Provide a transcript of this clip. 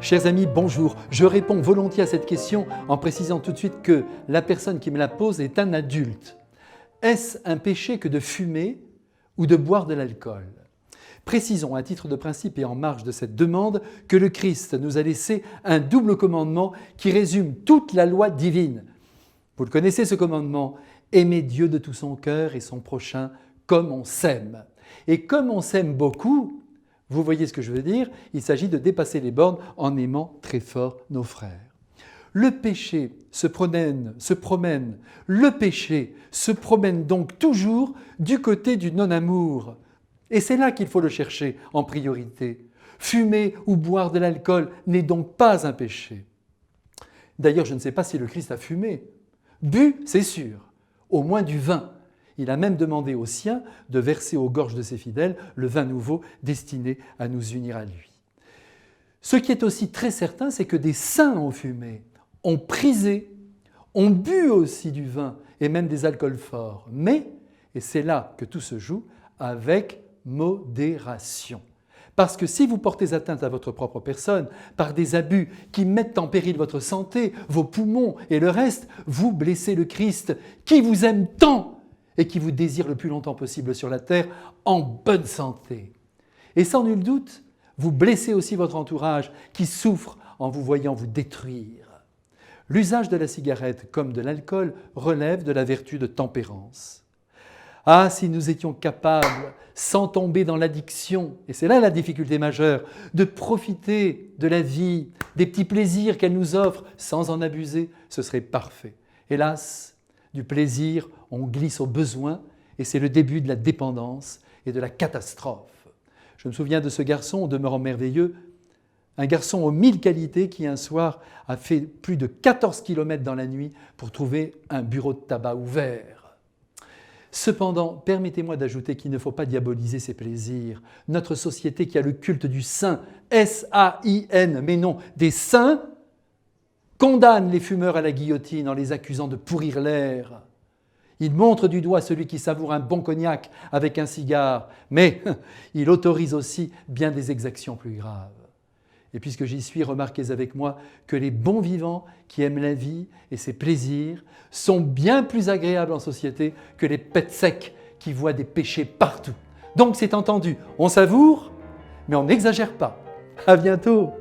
Chers amis, bonjour. Je réponds volontiers à cette question en précisant tout de suite que la personne qui me la pose est un adulte. Est-ce un péché que de fumer ou de boire de l'alcool ? Précisons à titre de principe et en marge de cette demande que le Christ nous a laissé un double commandement qui résume toute la loi divine. Vous le connaissez ce commandement, aimer Dieu de tout son cœur et son prochain comme on s'aime. Et comme on s'aime beaucoup, vous voyez ce que je veux dire, il s'agit de dépasser les bornes en aimant très fort nos frères. Le péché se promène donc toujours du côté du non-amour. Et c'est là qu'il faut le chercher en priorité. Fumer ou boire de l'alcool n'est donc pas un péché. D'ailleurs, je ne sais pas si le Christ a fumé. Bu, c'est sûr, au moins du vin. Il a même demandé aux siens de verser aux gorges de ses fidèles le vin nouveau destiné à nous unir à lui. Ce qui est aussi très certain, c'est que des saints ont fumé, ont prisé, ont bu aussi du vin et même des alcools forts. Mais, et c'est là que tout se joue, avec modération. Parce que si vous portez atteinte à votre propre personne par des abus qui mettent en péril votre santé, vos poumons et le reste, vous blessez le Christ qui vous aime tant et qui vous désire le plus longtemps possible sur la terre en bonne santé. Et sans nul doute, vous blessez aussi votre entourage qui souffre en vous voyant vous détruire. L'usage de la cigarette comme de l'alcool relève de la vertu de tempérance. Ah, si nous étions capables, sans tomber dans l'addiction, et c'est là la difficulté majeure, de profiter de la vie, des petits plaisirs qu'elle nous offre sans en abuser, ce serait parfait. Hélas, du plaisir, on glisse au besoin et c'est le début de la dépendance et de la catastrophe. Je me souviens de ce garçon au demeurant merveilleux, un garçon aux 1000 qualités qui un soir a fait plus de 14 km dans la nuit pour trouver un bureau de tabac ouvert. Cependant, permettez-moi d'ajouter qu'il ne faut pas diaboliser ses plaisirs. Notre société qui a le culte du saint, S-A-I-N, mais non, des saints, condamne les fumeurs à la guillotine en les accusant de pourrir l'air. Il montre du doigt celui qui savoure un bon cognac avec un cigare, mais il autorise aussi bien des exactions plus graves. Et puisque j'y suis, remarquez avec moi que les bons vivants qui aiment la vie et ses plaisirs sont bien plus agréables en société que les pets secs qui voient des péchés partout. Donc c'est entendu, on savoure, mais on n'exagère pas. À bientôt.